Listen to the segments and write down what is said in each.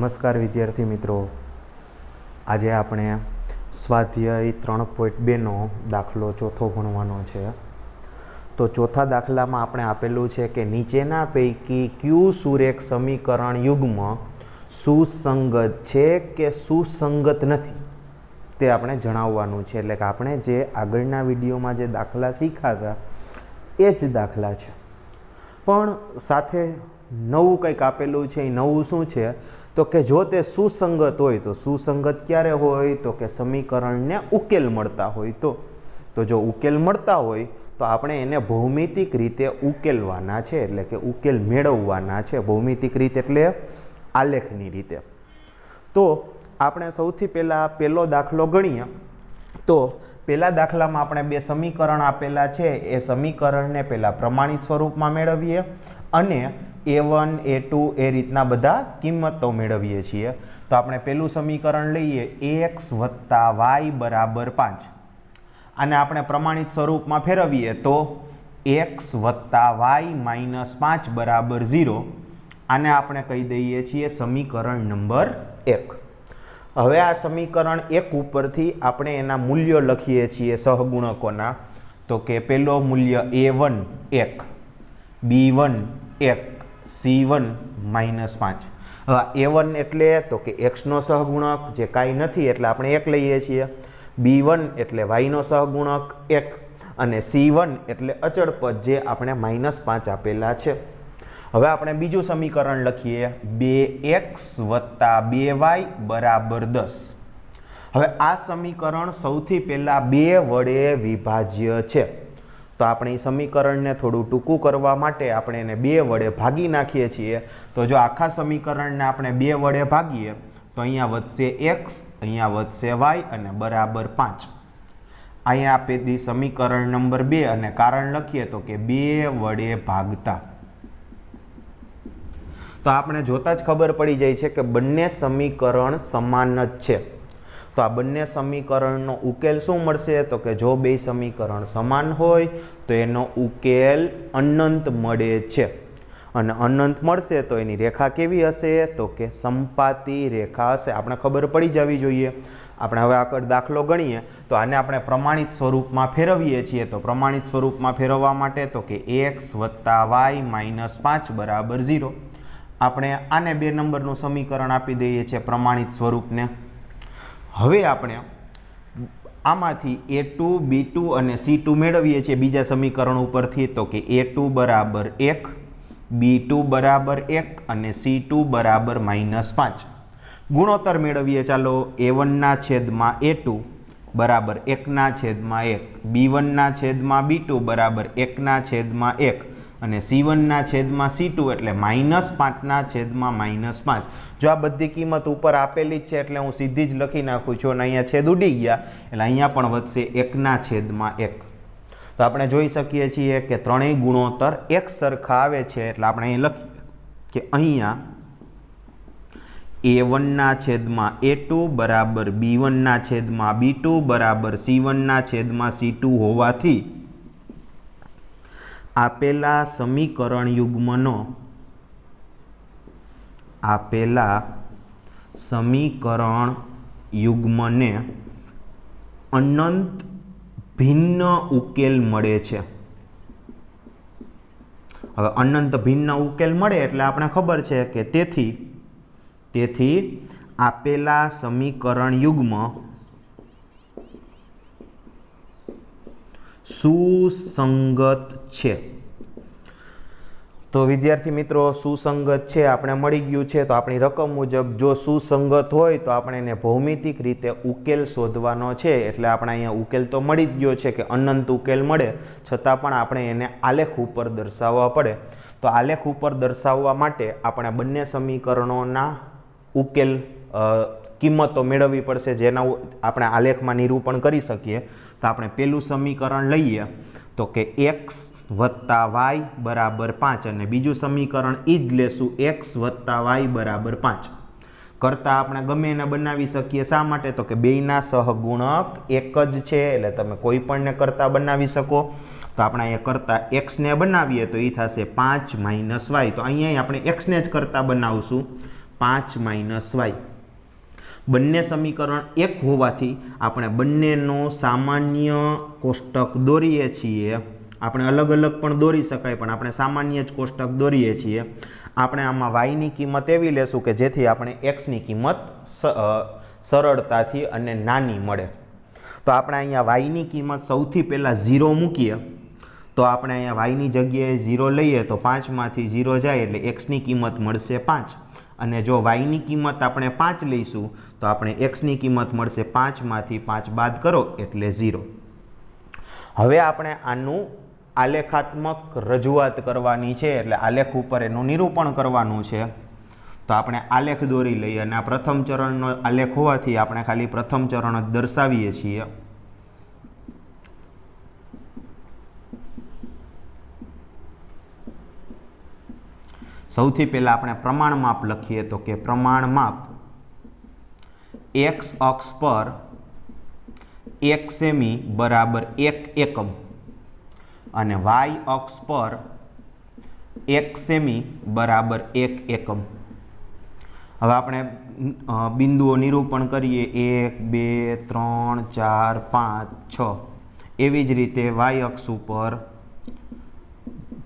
નમસ્કાર વિદ્યાર્થી મિત્રો, આજે આપણે સ્વાધ્યાય 3.2 નો દાખલો ચોથો ભણવાનો છે। તો ચોથા દાખલામાં આપણે આપેલું છે કે નીચેના પૈકી ક્યુ સુરેખ સમીકરણ યુગ્મ સુસંગત છે કે સુસંગત નથી તે આપણે જણાવવાનું છે। એટલે કે આપણે જે આગળના વિડીયોમાં જે દાખલા શીખ્યા હતા એ જ દાખલા છે, પણ સાથે નવું કંઈક આપેલું છે। એ નવું શું છે તો કે જો તે સુસંગત હોય તો સુસંગત ક્યારે હોય તો કે સમીકરણને ઉકેલ મળતા હોય તો જો ઉકેલ મળતા હોય તો આપણે એને ભૌમિતિક રીતે ઉકેલવાના છે, એટલે કે ઉકેલ મેળવવાના છે। ભૌમિતિક રીત એટલે આલેખની રીતે। તો આપણે સૌથી પહેલાં પહેલો દાખલો ગણીએ તો પહેલા દાખલામાં આપણે બે સમીકરણ આપેલા છે, એ સમીકરણને પહેલાં પ્રમાણિત સ્વરૂપમાં મેળવીએ અને a1 a2 એ રીતના બધા કિંમતો મેળવીએ છીએ। તો આપણે પહેલું સમીકરણ લઈએ x + y = 5, અને આપણે પ્રમાણિત સ્વરૂપમાં ફેરવીએ તો x + y - 5 = 0। આને આપણે કહી દઈએ છીએ સમીકરણ નંબર 1। હવે આ સમીકરણ 1 ઉપરથી આપણે એના મૂલ્યો લખીએ છીએ સહગુણકોના। તો કે પહેલો મૂલ્ય a1 1, b1 1, c1 -5। હવે a1 એટલે તો કે x નો સહગુણક, જે કાંઈ નથી એટલે આપણે 1 લઈએ છીએ। b1 એટલે y નો સહગુણક 1, અને c1 એટલે અચળ પદ જે આપણે -5 આપેલા છે। હવે આપણે બીજું સમીકરણ લખીએ 2x + 2y = 10। હવે આ સમીકરણ સૌથી પહેલા 2 વડે વિભાજ્ય છે, તો આપણે એ સમીકરણને થોડું ટૂંકું કરવા માટે આપણે એને 2 વડે ભાગી નાખીએ છીએ। તો જો આખા સમીકરણને આપણે 2 વડે ભાગીએ તો અહીંયા વધશે x, અહીંયા વધશે y અને બરાબર 5। અહીંયા આપી દી સમીકરણ નંબર 2 અને કારણ લખીએ તો કે 2 વડે ભાગતા। તો આપણે જોતા જ ખબર પડી જાય છે કે બંને સમીકરણ સમાન જ છે। તો આ બંને સમીકરણનો ઉકેલ શું મળશે તો કે જો બે સમીકરણ સમાન હોય તો એનો ઉકેલ અનંત મળે છે, અને અનંત મળશે તો એની રેખા કેવી હશે તો કે સંપાતી રેખા હશે। આપણે ખબર પડી જવી જોઈએ। આપણે હવે આગળ દાખલો ગણીએ તો આને આપણે પ્રમાણિત સ્વરૂપમાં ફેરવીએ છીએ। તો પ્રમાણિત સ્વરૂપમાં ફેરવવા માટે તો કે x + y - 5 = 0। આપણે આને 2 નંબરનું સમીકરણ આપી દઈએ છીએ પ્રમાણિત સ્વરૂપને। હવે આપણે આમાંથી a2 b2 અને c2 મેળવીએ છીએ બીજા સમીકરણ ઉપરથી। તો કે a2 = 1, b2 = 1 અને c2 = -5। ગુણોત્તર મેળવીએ ચાલો। a1/a2 = 1/1, b1/b2 = 1/1 અને c1/c2 એટલે -5/-5। જો આ બધી કિંમત ઉપર આપેલી જ છે એટલે હું સીધી જ લખી નાખું છું, અને અહીંયા છેદ ઉડી ગયા એટલે અહીંયા પણ વધશે 1/1। તો આપણે જોઈ શકીએ છીએ કે ત્રણેય ગુણોત્તર એક સરખા આવે છે। એટલે આપણે અહીં લખીએ કે અહીંયા a1/a2 = b1/b2 = c1/c2 હોવાથી આપેલા સમીકરણ યુગ્મને અનંત ભિન્ન ઉકેલ મળે છે। હવે અનંત ભિન્ન ઉકેલ મળે એટલે આપણે ખબર છે કે તેથી આપેલા સમીકરણ યુગ્મ સુસંગત છે। તો વિદ્યાર્થી મિત્રો સુસંગત છે આપણે મળી ગયું છે। તો આપણી રકમ મુજબ જો સુસંગત હોય તો આપણે એને ભૌમિતિક રીતે ઉકેલ શોધવાનો છે। એટલે આપણે અહીંયા ઉકેલ તો મળી જ ગયો છે કે અનંત ઉકેલ મળે, છતાં પણ આપણે એને આલેખ ઉપર દર્શાવવા પડે। તો આલેખ ઉપર દર્શાવવા માટે આપણે બંને સમીકરણોના ઉકેલ કિંમતો મેળવવી પડશે, જેના આપણે આલેખમાં નિરૂપણ કરી શકીએ। તો આપણે પહેલું સમીકરણ લઈએ તો કે x + y = 5, અને બીજું સમીકરણ એ જ લેશું x + y = 5। કરતા આપણે ગમે એને બનાવી શકીએ। શા માટે તો કે બેયના સહગુણક એક જ છે, એટલે તમે કોઈ પણને કરતા બનાવી શકો। તો આપણે અહીંયા કરતા x ને બનાવીએ તો એ થશે 5 - y। તો અહીંયા આપણે x ને જ કરતા બનાવશું। 5 માઇનસ વાય. બંને સમીકરણ એક હોવાથી આપણે બંનેનો સામાન્ય કોષ્ટક દોરીએ છીએ. આપણે અલગ અલગ પણ દોરી શકાય, પણ આપણે સામાન્ય જ કોષ્ટક દોરીએ છીએ. આપણે આમાં વાયની કિંમત એવી લેશું કે જેથી આપણે એક્સની કિંમત સરળતાથી અને નાની મળે. તો આપણે અહીંયા વાયની કિંમત સૌથી પહેલાં 0 મૂકીએ તો આપણે અહીંયા વાયની જગ્યાએ 0 લઈએ તો 5માંથી 0 જાય એટલે એક્સની કિંમત મળશે 5. અને જો વાયની કિંમત આપણે 5 લઈશું તો આપણે એક્સની કિંમત મળશે 5માંથી 5 બાદ કરો એટલે 0. હવે આપણે આનું આલેખાત્મક રજૂઆત કરવાની છે, એટલે આલેખ ઉપર એનું નિરૂપણ કરવાનું છે. તો આપણે આલેખ દોરી લઈએ અને આ પ્રથમ ચરણનો આલેખ હોવાથી આપણે ખાલી પ્રથમ ચરણ જ દર્શાવીએ છીએ. સૌથી પહેલા આપણે પ્રમાણ માપ લખીએ તો કે પ્રમાણ માપ x અક્ષ પર 1 સેમી બરાબર 1 એકમ અને y અક્ષ પર 1 સેમી બરાબર 1 એકમ. હવે આપણે બિંદુઓ નિરૂપણ કરીએ 1 2 3 4 5 6. એવી જ રીતે y અક્ષ ઉપર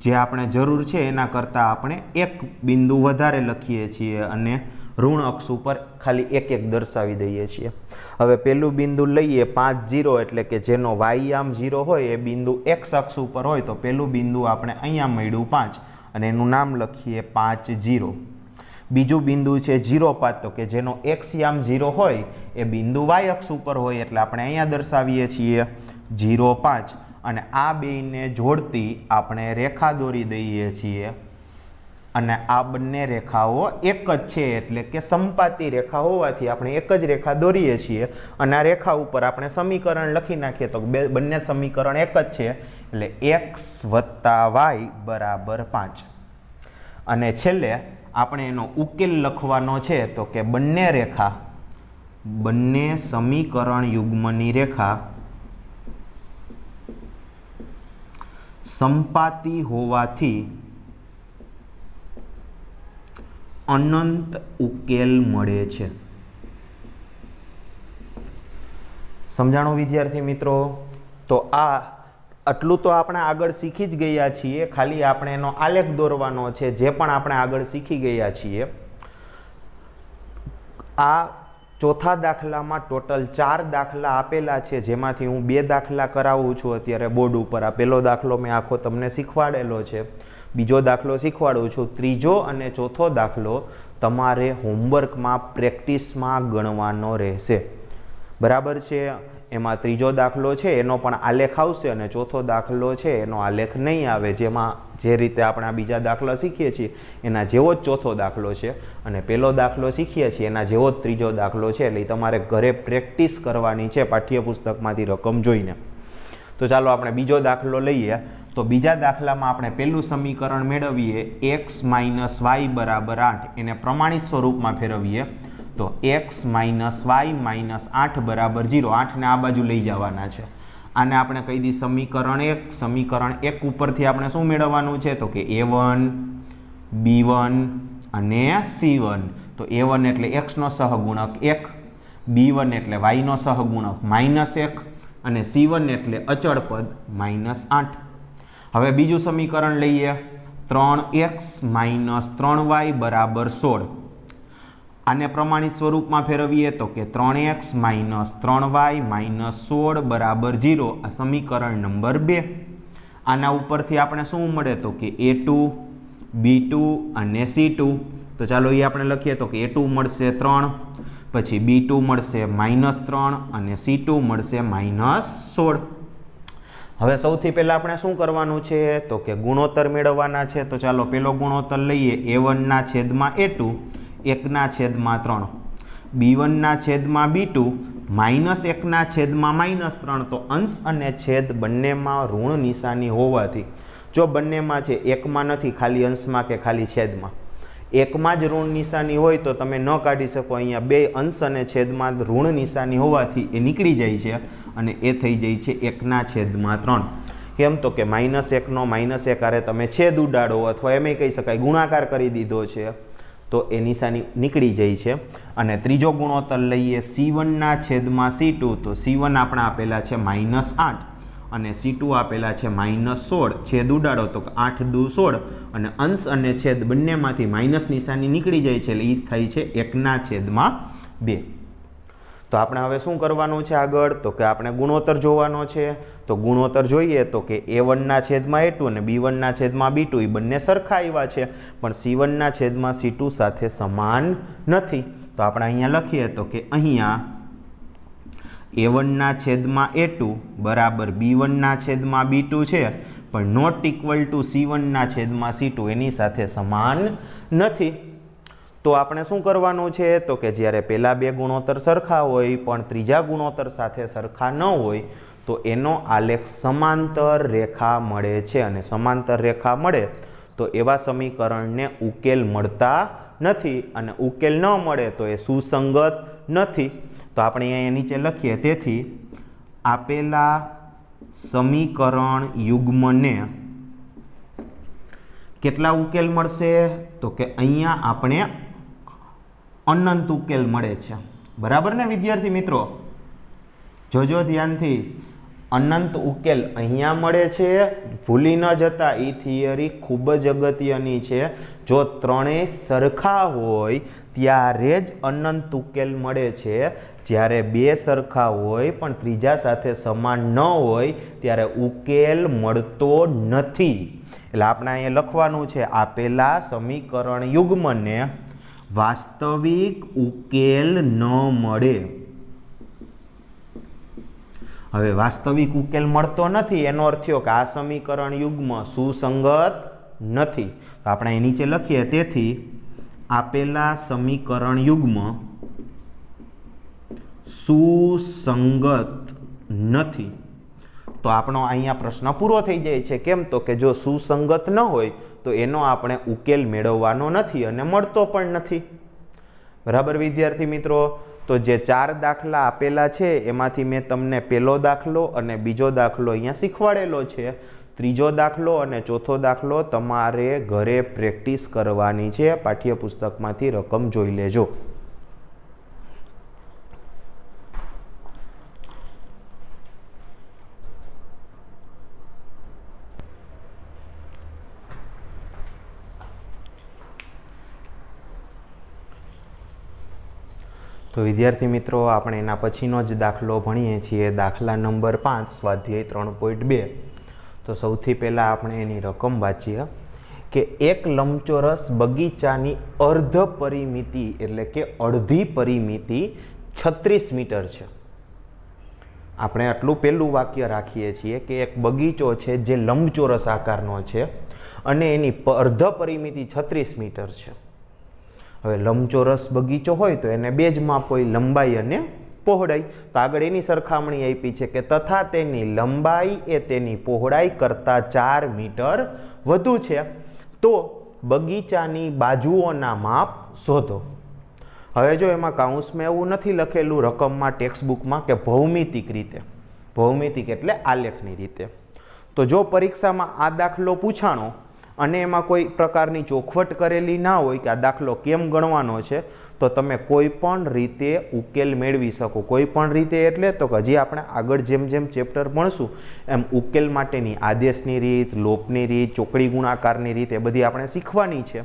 જે આપણે જરૂર છે એના કરતાં આપણે એક બિંદુ વધારે લખીએ છીએ અને ઋણ અક્ષ ઉપર ખાલી એક એક દર્શાવી દઈએ છીએ. હવે પહેલું બિંદુ લઈએ 5 0 એટલે કે જેનો y આમ 0 હોય એ બિંદુ x અક્ષ ઉપર હોય તો પહેલું બિંદુ આપણે અહીંયા મળ્યું 5 અને એનું નામ લખીએ 5 0. બીજું બિંદુ છે 0 5 તો કે જેનો x આમ 0 હોય એ બિંદુ y અક્ષ ઉપર હોય એટલે આપણે અહીંયા દર્શાવીએ છીએ 0 5 અને આ બેયને જોડતી આપણે રેખા દોરી દઈએ છીએ અને આ બંને રેખાઓ એક જ છે એટલે કે સમપાતી રેખા હોવાથી આપણે એક જ રેખા દોરીએ છીએ અને આ રેખા ઉપર આપણે સમીકરણ લખી નાખીએ તો બંને સમીકરણ એક જ છે એટલે x + y બરાબર 5. અને છેલ્લે આપણે એનો ઉકેલ લખવાનો છે તો કે બંને રેખા બંને સમીકરણ યુગ્મની રેખા સંપાતી હોવાથી અનંત ઉકેલ મળે છે. સમજાણો વિદ્યાર્થી મિત્રો? તો આટલું તો આપણે આગળ શીખી જ ગયા છીએ, ખાલી આપણે એનો આલેખ દોરવાનો છે જે પણ આપણે આગળ શીખી ગયા છીએ. આ ચોથા દાખલામાં ટોટલ 4 દાખલા આપેલા છે જેમાંથી હું 2 દાખલા કરાવું છું અત્યારે બોર્ડ ઉપર. આ પહેલો દાખલો મેં આખો તમને શીખવાડેલો છે, બીજો દાખલો શીખવાડું છું, ત્રીજો અને ચોથો દાખલો તમારે હોમવર્કમાં પ્રેક્ટિસમાં ગણવાનો રહેશે. બરાબર છે? એમાં ત્રીજો દાખલો છે એનો પણ આલેખ આવશે અને ચોથો દાખલો છે એનો આલેખ નહીં આવે. જેમાં જે રીતે આપણે આ બીજા દાખલા શીખીએ છીએ એના જેવો જ ચોથો દાખલો છે અને પહેલો દાખલો શીખીએ છીએ એના જેવો જ ત્રીજો દાખલો છે. એટલે તમારે ઘરે પ્રેક્ટિસ કરવાની છે પાઠ્યપુસ્તકમાંથી રકમ જોઈને. તો ચાલો આપણે બીજો દાખલો લઈએ. તો બીજા દાખલામાં આપણે પહેલું સમીકરણ મેળવીએ x - y બરાબર 8. એને પ્રમાણિત સ્વરૂપમાં ફેરવીએ તો x - y - 8 બરાબર 0. 8ને આ બાજુ લઈ જવાના છે. આને આપણે કહી દઈએ સમીકરણ 1. સમીકરણ 1 ઉપરથી આપણે શું મેળવવાનું છે તો કે a1 b1 અને c1. તો a1 એટલે x નો સહગુણક 1, b1 એટલે y નો સહગુણક -1 અને c1 એટલે અચળ પદ -8. હવે બીજું સમીકરણ લઈએ 3x - 3y બરાબર 16. આને પ્રમાણિત સ્વરૂપમાં ફેરવીએ તો કે 3x - 3y - 16 બરાબર 0. આ સમીકરણ નંબર 2. આના ઉપરથી આપણે શું મળે તો કે a2 b2 અને c2. તો ચાલો એ આપણે લખીએ તો કે a2 મળશે 3, પછી b2 મળશે -3 અને c2 મળશે -16. હવે સૌથી પહેલાં આપણે શું કરવાનું છે તો કે ગુણોત્તર મેળવવાના છે. તો ચાલો પહેલો ગુણોત્તર લઈએ a1/a2 1/3, b1/b2 -1/-3. તો અંશ અને છેદ બંનેમાં ઋણ નિશાની હોવાથી જો બંનેમાં છે એકમાં નથી, ખાલી અંશમાં કે ખાલી છેદમાં, એકમાં જ ઋણ નિશાની હોય તો તમે ન કાઢી શકો. અહીંયા બે અંશ અને છેદમાં ઋણ નિશાની હોવાથી એ નીકળી જાય છે અને એ થઈ જાય છે 1/3. કેમ તો કે -1 નો -1 આરે તમે છેદ ઉડાડો અથવા એમ કહી શકાય ગુણાકાર કરી દીધો છે તો એ નિશાની નીકળી જાય છે। અને ત્રીજો ગુણોત્તર લઈએ C1/C2 તો C1 આપણે આપેલા છે -8 અને C2 આપેલા છે -16, છેદ ઉડાડો તો 8 દુ 16 અને અંશ અને છેદ બંનેમાંથી માઇનસ નિશાની નીકળી જાય છે, એટલે એ થાય છે 1/2। તો આપણે હવે શું કરવાનું છે આગળ, તો કે આપણે ગુણોત્તર જોવાનો છે। તો ગુણોત્તર જોઈએ તો કે A1/A2 અને B1/B2 એ બંને સરખા આવ્યા છે, પણ C1/C2 સાથે સમાન નથી। તો આપણે અહીંયા લખીએ તો કે અહીંયા A1/A2 બરાબર B1/B2 છે, પણ નોટ ઇક્વલ ટુ C1/C2 એની સાથે સમાન નથી। તો આપણે શું કરવાનું છે, તો કે જ્યારે પહેલા બે ગુણોત્તર સરખા હોય પણ ત્રીજા ગુણોત્તર સાથે સરખા ન હોય તો એનો આલેખ સમાંતર રેખા મળે છે, અને સમાંતર રેખા મળે તો એવા સમીકરણને ઉકેલ મળતા નથી, અને ઉકેલ ન મળે તો એ સુસંગત નથી। તો આપણે અહીંયા નીચે લખીએ, તેથી આપેલા સમીકરણ યુગ્મને કેટલા ઉકેલ મળશે, તો કે અહીંયા આપણે અનંત ઉકેલ મળે છે, બરાબર ને વિદ્યાર્થી મિત્રો? જોજો ધ્યાનથી, અનંત ઉકેલ અહીંયા મળે છે। ભૂલી ન જતા, એ થિયરી ખૂબ જ અગત્યની છે। જો ત્રણેય સરખા હોય ત્યારે જ અનંત ઉકેલ મળે છે, જ્યારે બે સરખા હોય પણ ત્રીજા સાથે સમાન ન હોય ત્યારે ઉકેલ મળતો નથી। એટલે આપણે અહીંયા લખવાનું છે, આપેલા સમીકરણ યુગ્મને વાસ્તવિક ઉકેલ ન મળે। હવે વાસ્તવિક ઉકેલ મળતો નથી એનો અર્થ થયો કે આ સમીકરણ યુગ્મ સુસંગત નથી। તો આપણે અહીં નીચે લખીએ, તેથી આપેલા સમીકરણ યુગ્મ સુસંગત નથી। તો આપણો અહીંયા પ્રશ્ન પૂરો થઈ જાય છે। કેમ? તો કે જો સુસંગત ન હોય તો એનો આપણે ઉકેલ મેળવવાનો નથી અને મળતો પણ નથી, બરાબર વિદ્યાર્થી મિત્રો? તો જે 4 દાખલા આપેલા છે એમાંથી મેં તમને પહેલો દાખલો અને બીજો દાખલો અહીંયા શીખવાડેલો છે। ત્રીજો દાખલો અને ચોથો દાખલો તમારે ઘરે પ્રેક્ટિસ કરવાની છે, પાઠ્યપુસ્તકમાંથી રકમ જોઈ લેજો। તો વિદ્યાર્થી મિત્રો, આપણે એના પછીનો જ દાખલો ભણીએ છીએ, દાખલા નંબર 5 સ્વાધ્યાય 3.2। તો સૌથી પહેલાં આપણે એની રકમ વાંચીએ કે એક લંબચોરસ બગીચાની અર્ધ પરિમિતિ એટલે કે અડધી પરિમિતિ 36 મીટર છે। આપણે આટલું પહેલું વાક્ય રાખીએ છીએ કે એક બગીચો છે જે લંબચોરસ આકારનો છે અને એની અર્ધ પરિમિતિ 36 મીટર છે। હવે લંબચોરસ બગીચો હોય તો એને બે જ માપ હોય, લંબાઈ અને પહોળાઈ। તો આગળ એની સરખામણી આપી છે કે તથા તેની લંબાઈ એ તેની પહોળાઈ કરતાં 4 મીટર વધુ છે, તો બગીચાની બાજુઓના માપ શોધો। હવે જો એમાં કાઉન્સમાં એવું નથી લખેલું રકમમાં, ટેક્સ્ટબુકમાં, કે ભૌમિતિક રીતે, ભૌમિતિક એટલે આલેખની રીતે। તો જો પરીક્ષામાં આ દાખલો પૂછાણો અને એમાં કોઈ પ્રકારની ચોખવટ કરેલી ના હોય કે આ દાખલો કેમ ગણવાનો છે, તો તમે કોઈ પણ રીતે ઉકેલ મેળવી શકો। કોઈ પણ રીતે એટલે તો કે હજી આપણે આગળ જેમ જેમ ચેપ્ટર ભણશું એમ ઉકેલ માટેની આદેશની રીત, લોપની રીત, ચોકડી ગુણાકારની રીત એ બધી આપણે શીખવાની છે।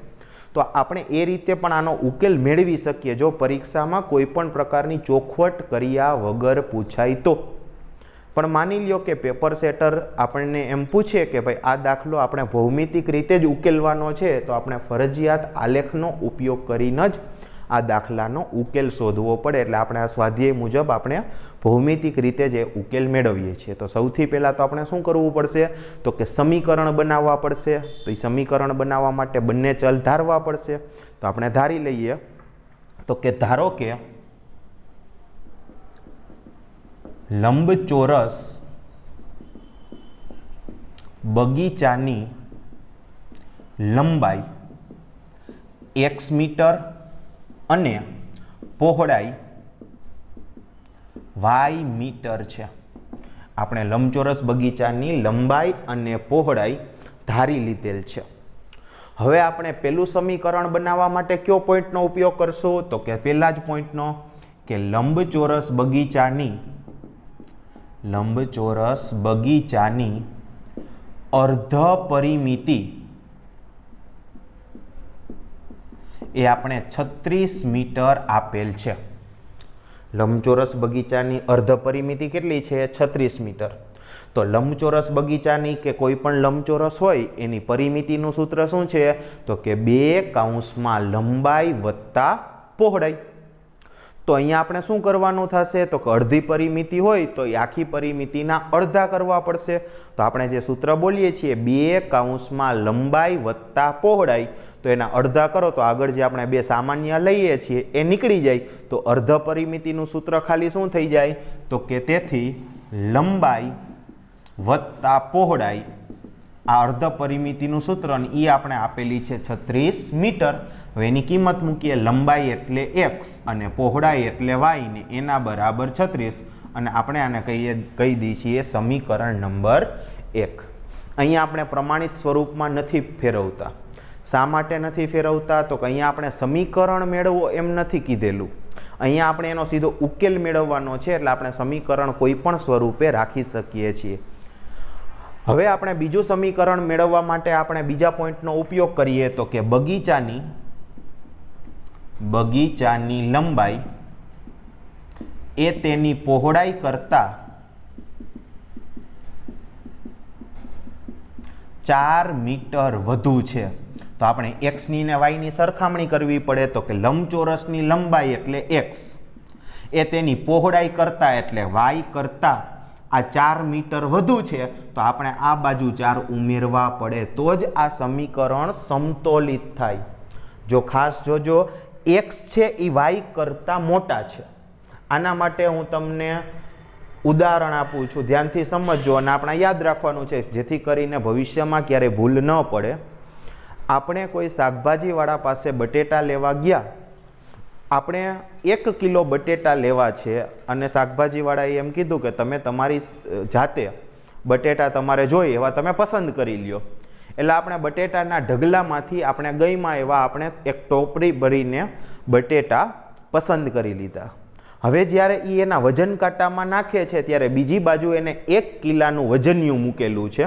તો આપણે એ રીતે પણ આનો ઉકેલ મેળવી શકીએ જો પરીક્ષામાં કોઈ પણ પ્રકારની ચોખવટ કર્યા વગર પૂછાય તો। પણ માની લ્યો કે પેપર સેટર આપણને એમ પૂછે કે ભાઈ આ દાખલો આપણે ભૌમિતિક રીતે જ ઉકેલવાનો છે, તો આપણે ફરજિયાત આલેખનો ઉપયોગ કરીને જ આ દાખલાનો ઉકેલ શોધવો પડે। એટલે આપણે આ સ્વાધ્યાય મુજબ આપણે ભૌમિતિક રીતે જ ઉકેલ મેળવીએ છીએ। તો સૌથી પહેલાં તો આપણે શું કરવું પડશે, તો કે સમીકરણ બનાવવા પડશે। તો એ સમીકરણ બનાવવા માટે બંને ચલ ધારવા પડશે। તો આપણે ધારી લઈએ, તો કે ધારો કે લંબચોરસ બગીચાની લંબાઈ x મીટર અને પહોળાઈ y મીટર છે। આપણે લંબચોરસ બગીચાની લંબાઈ અને પહોળાઈ ધારી લીધેલ છે। હવે આપણે પહેલું સમીકરણ બનાવવા માટે કયો પોઈન્ટનો ઉપયોગ કરશું? તો કે પહેલા જ પોઈન્ટનો, કે લંબચોરસ બગીચાની અર્ધ પરિમિતિ એ આપણે 36 મીટર આપેલ છે. લંબચોરસ બગીચાની અર્ધ પરિમિતિ કેટલી છે? 36 મીટર. તો લંબચોરસ બગીચાની કે કોઈ પણ લંબચોરસ હોય એની પરિમિતિનું સૂત્ર શું છે? તો કે 2 કૌંસમાં લંબાઈ વત્તા પહોળાઈ. તો અહીંયા આપણે શું કરવાનું થશે? તો કે અડધી પરિમિતિ હોય તો એ આખી પરિમિતિના અડધા કરવા પડશે. તો આપણે જે સૂત્ર બોલીએ છીએ 2 કૌંસમાં લંબાઈ વત્તા પહોળાઈ, તો એના અડધા કરો તો આગળ જે આપણે 2 સામાન્ય લઈએ છીએ એ નીકળી જાય. તો અર્ધ પરિમિતિનું સૂત્ર ખાલી શું થઈ જાય? તો કે તેથી લંબાઈ વત્તા પહોળાઈ, આ અર્ધ પરિમિતિનું સૂત્ર એ આપણે આપેલી છે 36 મીટર. હવે એની કિંમત મૂકીએ. લંબાઈ એટલે x અને પહોળાઈ એટલે y ને એના બરાબર 36, અને આપણે આને કહી દઈએ છીએ સમીકરણ નંબર 1. અહીંયા આપણે પ્રમાણિત સ્વરૂપમાં નથી ફેરવતા. શા માટે નથી ફેરવતા? તો કે અહીંયા આપણે સમીકરણ મેળવવો એમ નથી કીધેલું. અહીંયા આપણે એનો સીધો ઉકેલ મેળવવાનો છે, એટલે આપણે સમીકરણ કોઈ પણ સ્વરૂપે રાખી શકીએ છીએ. હવે આપણે બીજું સમીકરણ મેળવવા માટે આપણે બીજા પોઈન્ટનો ઉપયોગ કરીએ, તો કે બગીચાની લંબાઈ એ તેની પહોળાઈ કરતા 4 મીટર વધુ છે. તો આપણે x ની ને y ની સરખામણી કરવી પડે. તો કે લંબચોરસની લંબાઈ એટલે x, એ તેની પહોળાઈ કરતા એટલે y કરતા આ 4 મીટર વધુ છે. તો આપણે આ બાજુ 4 ઉમેરવા પડે તો જ આ સમીકરણ સમતોલિત થાય. જો ખાસ જોજો, x છે એ y કરતા મોટા છે. આના માટે હું તમને ઉદાહરણ આપું છું, ધ્યાનથી સમજજો અને આપણે યાદ રાખવાનું છે જેથી કરીને ભવિષ્યમાં ક્યારેય ભૂલ ન પડે. આપણે કોઈ શાકભાજીવાળા પાસે બટેટા લેવા ગયા, આપણે 1 કિલો બટેટા લેવા છે અને શાકભાજીવાળાએ એમ કીધું કે તમે તમારી જાતે બટેટા તમારે જોઈએ એવા તમે પસંદ કરી લ્યો. એટલે આપણે બટેટાના ઢગલામાંથી આપણે ગઈમાં એવા આપણે એક ટોપરી ભરીને બટેટા પસંદ કરી લીધા. હવે જ્યારે એ એના વજન કાંટામાં નાખે છે ત્યારે બીજી બાજુ એને 1 કિલાનું વજનિયું મૂકેલું છે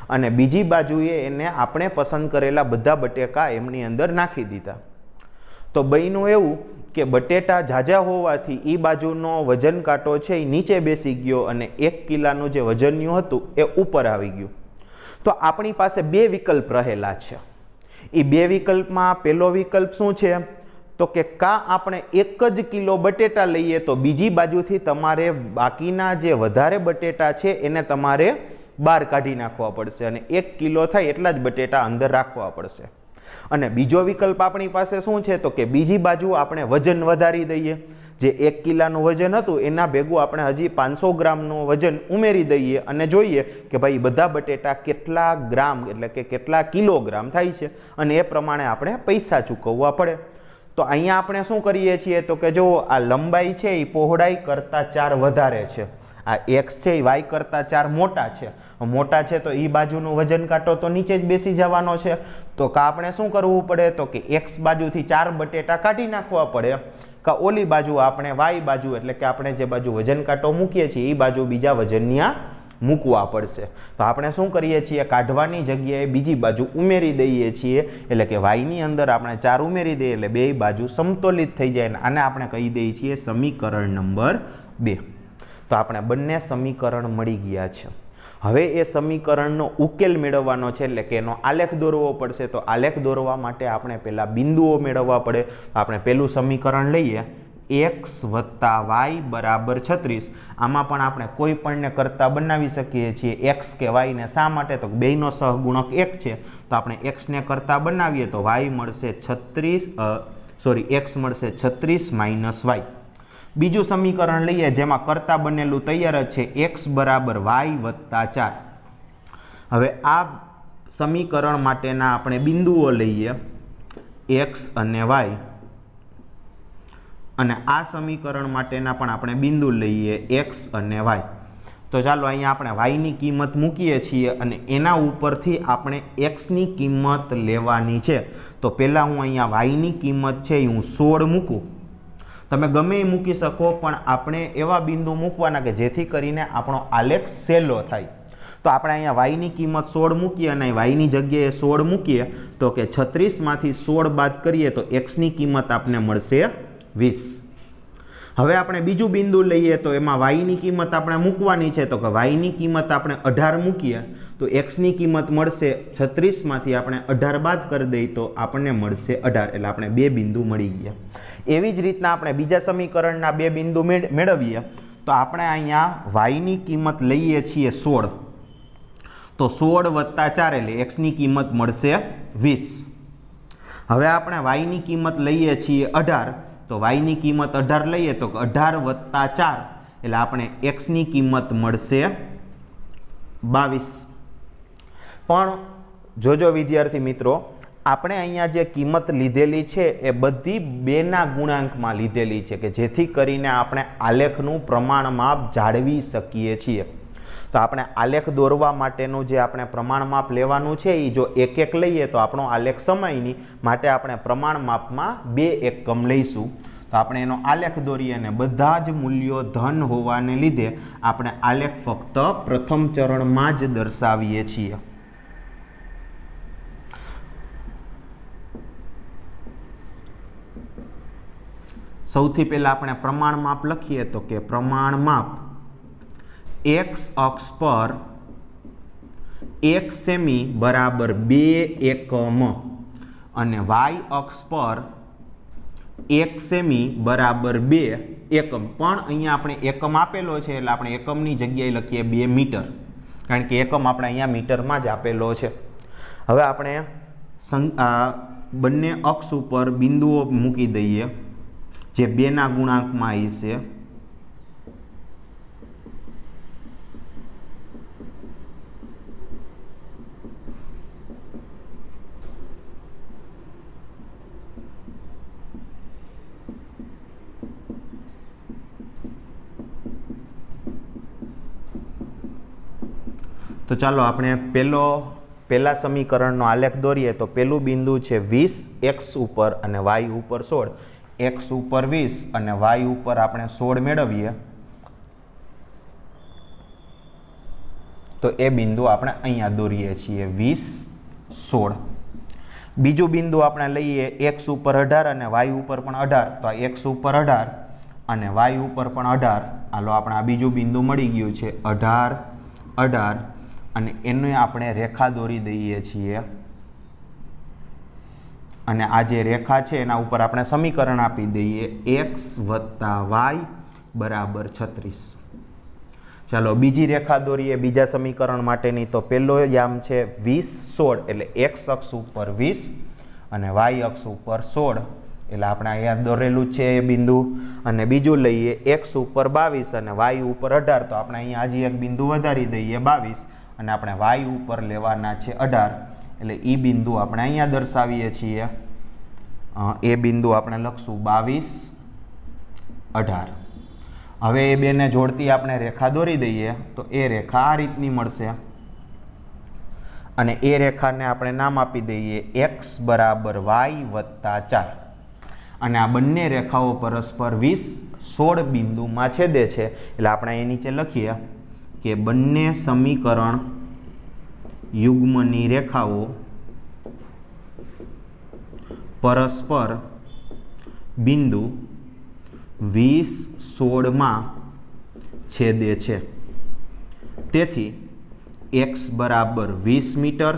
અને બીજી બાજુએ એને આપણે પસંદ કરેલા બધા બટેકા એમની અંદર નાખી દીધા. તો બન્યું એવું કે બટેટા ઝાઝા હોવાથી એ બાજુનો વજન કાંટો છે એ નીચે બેસી ગયો અને 1 કિલાનું જે વજનિયું હતું એ ઉપર આવી ગયું. તો આપણી પાસે 2 વિકલ્પ રહેલા છે. એ 2 વિકલ્પમાં પહેલો વિકલ્પ શું છે? તો કે કાં આપણે 1 જ કિલો બટેટા લઈએ તો બીજી બાજુથી તમારે બાકીના જે વધારે બટેટા છે એને તમારે બહાર કાઢી નાખવા પડશે અને 1 કિલો થાય એટલા જ બટેટા અંદર રાખવા પડશે. અને બીજો વિકલ્પ આપણી પાસે શું છે? તો કે બીજી બાજુ આપણે વજન વધારી દઈએ. જે 1 કિલાનું વજન હતું એના ભેગું આપણે હજી 500 ગ્રામનું વજન ઉમેરી દઈએ અને જોઈએ કે ભાઈ બધા બટેટા કેટલા ગ્રામ એટલે કે કેટલા કિલોગ્રામ થાય છે, અને એ પ્રમાણે આપણે પૈસા ચૂકવવા પડે. તો અહીંયા આપણે શું કરીએ છીએ? તો કે જો આ લંબાઈ છે એ પહોળાઈ કરતાં 4 વધારે છે, આ x છે એ y કરતાં 4 મોટા છે. મોટા છે તો એ બાજુનું વજન કાંટો તો નીચે જ બેસી જવાનો છે. તો કા આપણે શું કરવું પડે? તો કે x બાજુથી 4 બટેટા કાઢી નાખવા પડે, કા ઓલી બાજુ આપણે y બાજુ એટલે કે આપણે જે બાજુ વજન કાંટો મૂકીએ છીએ એ બાજુ બીજા વજનિયા મૂકવા પડશે. તો આપણે શું કરીએ છીએ? કાઢવાની જગ્યાએ બીજી બાજુ ઉમેરી દઈએ છીએ, એટલે કે y ની અંદર આપણે 4 ઉમેરી દઈએ એટલે બે બાજુ સમતોલિત થઈ જાય. આને આપણે કહી દઈએ છીએ સમીકરણ નંબર 2. તો આપણે બંને સમીકરણ મળી ગયા છે. હવે એ સમીકરણનો ઉકેલ મેળવવાનો છે, એટલે કે એનો આલેખ દોરવો પડશે. તો આલેખ દોરવા માટે આપણે પહેલા બિંદુઓ મેળવવા પડે. આપણે પહેલું સમીકરણ લઈએ, x + y બરાબર 36. આમાં પણ આપણે કોઈ પણને કરતા બનાવી શકીએ છીએ x કે y ને. શા માટે? તો બેયનો સહગુણક 1 છે, તો આપણે x ને કરતા બનાવીએ તો y મળશે 36 x મળશે 36 - y. બીજું સમીકરણ લઈએ જેમાં કરતા બનેલું તૈયાર જ છે, x બરાબર y + 4. હવે આ સમીકરણ માટેના આપણે બિંદુઓ લઈએ x અને y, અને આ સમીકરણ માટેના પણ આપણે બિંદુ લઈએ x અને y. तो चालो अहीं आपणे y ની કિંમત મૂકીએ છીએ અને એના ઉપરથી આપણે x ની કિંમત લેવાની છે। તો પહેલા હું અહીંયા y ની કિંમત છે હું 16 મૂકું। તમે ગમે એ મૂકી શકો, પણ આપણે એવા બિંદુ મૂકવાના કે જેથી કરીને આપણો આલેખ સહેલો થાય। તો આપણે અહીંયા y ની કિંમત 16 મૂકીએ અને y ની જગ્યાએ 16 મૂકીએ તો કે 36 માંથી 16 બાદ કરીએ તો x ની કિંમત આપણને મળશે 20। હવે આપણે બીજું બિંદુ લઈએ તો એમાં y ની કિંમત આપણે મૂકવાની છે, તો કે y ની કિંમત આપણે 18 મૂકીએ તો x ની કિંમત મળશે 36 માંથી આપણે 18 બાદ કરી દઈએ તો આપણને મળશે 18, એટલે આપણે બે બિંદુ મળી ગયા। એવી જ રીતના આપણે બીજા સમીકરણના બે બિંદુ મેળવીએ તો આપણે અહીંયા y ની કિંમત લઈએ છીએ 16, તો 16 વત્તા 4 એટલે x ની કિંમત મળશે 20। હવે આપણે y ની કિંમત લઈએ છીએ 18, તો y ની કિંમત 18 લઈએ તો 18 વત્તા 4 એટલે આપણે x ની કિંમત મળશે 22। પણ જોજો વિદ્યાર્થી મિત્રો, આપણે અહીંયા જે કિંમત લીધેલી છે એ બધી 2 ના ગુણાંકમાં લીધેલી છે કે જેથી કરીને આપણે આલેખનું પ્રમાણ માપ જાળવી શકીએ છીએ। તો આપણે આલેખ દોરવા માટેનું જે આપણે પ્રમાણ માપ લેવાનું છે એ જો એક એક લઈએ તો આપણો આલેખ સમયની માટે આપણે પ્રમાણ માપમાં 2 એકમ લઈશું। તો આપણે એનો આલેખ દોરીએ અને બધા જ મૂલ્યો ધન હોવાને લીધે આપણે આલેખ ફક્ત પ્રથમ ચરણમાં જ દર્શાવીએ છીએ। સૌથી પહેલા આપણે પ્રમાણ માપ લખીએ તો કે પ્રમાણ માપ x અક્ષ પર 1 સેમી બરાબર 2 એકમ અને y અક્ષ પર 1 સેમી બરાબર 2 એકમ। પણ અહીંયા આપણે એકમ આપેલો છે એટલે આપણે એકમની જગ્યાએ લખીએ 2 મીટર, કારણ કે એકમ આપણે અહીંયા મીટરમાં જ આપેલો છે। હવે આપણે બંને અક્ષ ઉપર બિંદુઓ મૂકી દઈએ જે 2 ના ગુણાંકમાં આવી છે। તો ચાલો આપણે પહેલા સમીકરણનો આલેખ દોરીએ તો પહેલું બિંદુ છે 20 x ઉપર અને y ઉપર 16, x ઉપર 20 અને y ઉપર આપણે 16 મેળવીએ તો એ બિંદુ આપણે અહીંયા દોરીએ છીએ 20, 16। બીજું બિંદુ આપણે લઈએ x ઉપર 18 અને y ઉપર પણ 18, તો આ x ઉપર 18 અને y ઉપર પણ 18, હાલો આપણે આ બીજું બિંદુ મળી ગયું છે 18, 18 અને એને આપણે રેખા દોરી દઈએ છીએ અને આ જે રેખા છે એના ઉપર આપણે સમીકરણ આપી દઈએ x + y બરાબર 36। ચાલો બીજી રેખા દોરીએ બીજા સમીકરણ માટેની। તો પહેલો યામ છે 20, 16 એટલે x અક્ષ ઉપર 20 અને y અક્ષ ઉપર 16 એટલે આપણે અહીંયા દોરેલું છે એ બિંદુ। અને બીજું લઈએ x ઉપર 22 અને y ઉપર 18, તો આપણે અહીંયા હજી એક બિંદુ વધારી દઈએ 22 અને આપણે y ઉપર લેવાના છે 18 એટલે એ બિંદુ આપણે અહીંયા દર્શાવીએ છીએ। એ બિંદુ આપણે લખશું 22, 18। હવે એ બેને જોડતી આપણે રેખા દોરી દઈએ તો એ રેખા આ રીતની મળશે અને એ રેખાને આપણે નામ આપી દઈએ x બરાબર y વત્તા 4 અને આ બંને રેખાઓ પરસ્પર 20, 16 બિંદુમાં છેદે છે એટલે આપણે એ નીચે લખીએ કે બંને સમીકરણ યુગ્મની રેખાઓ પરસ્પર બિંદુ 20, 16 માં છેદે છે। તેથી x બરાબર 20 મીટર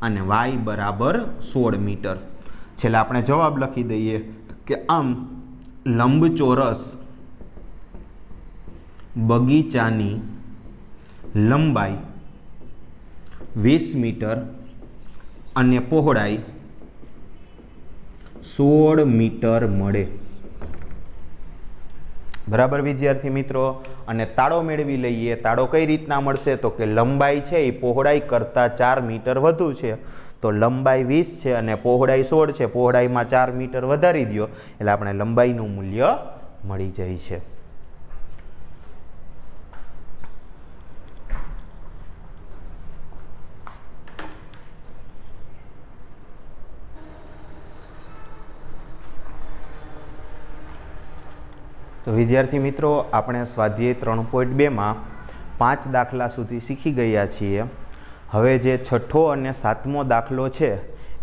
અને y બરાબર 16 મીટર। છેલ્લે આપણે જવાબ લખી દઈએ કે આમ લંબચોરસ બગીચાની લંબાઈ 20 મીટર અને પહોળાઈ 16 મીટર મળે। બરાબર વિદ્યાર્થી મિત્રો, અને તાળો મેળવી લઈએ। તાળો કઈ રીતના મળશે તો કે લંબાઈ છે એ પહોળાઈ કરતાં 4 મીટર વધુ છે, તો લંબાઈ 20 છે અને પહોળાઈ 16 છે, પહોળાઈમાં 4 મીટર વધારી દો એટલે આપણે લંબાઈનું મૂલ્ય મળી જાય છે। તો વિદ્યાર્થી મિત્રો, આપણે સ્વાધ્યાય 3.2માં 5 દાખલા સુધી શીખી ગયા છીએ. હવે જે છઠ્ઠો અને 7મો દાખલો છે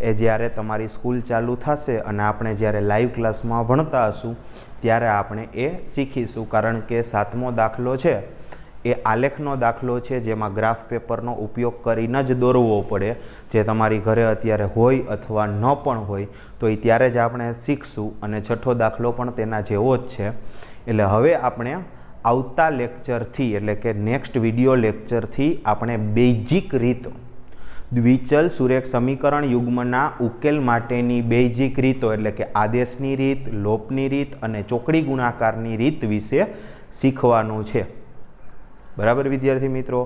એ જ્યારે તમારી સ્કૂલ ચાલુ થશે અને આપણે જ્યારે લાઈવ ક્લાસમાં ભણતા હશું ત્યારે આપણે એ શીખીશું. કારણ કે 7મો દાખલો છે એ આલેખનો દાખલો છે, જેમાં ગ્રાફ પેપરનો ઉપયોગ કરીને જ દોરવો પડે. જે તમારી ઘરે અત્યારે હોય અથવા ન પણ હોય તો એ ત્યારે જ આપણે શીખશું. અને છઠ્ઠો દાખલો પણ તેના જેવો જ છે. એટલે હવે આપણે આવતા લેક્ચરથી, એટલે કે નેક્સ્ટ વિડીયો લેક્ચરથી આપણે બેઝિક રીત, દ્વિચલ સુરેખ સમીકરણ યુગ્મના ઉકેલ માટેની બેઝિક રીતો, એટલે કે આદેશની રીત, લોપની રીત અને ચોકડી ગુણાકારની રીત વિશે શીખવાનું છે. બરાબર વિદ્યાર્થી મિત્રો?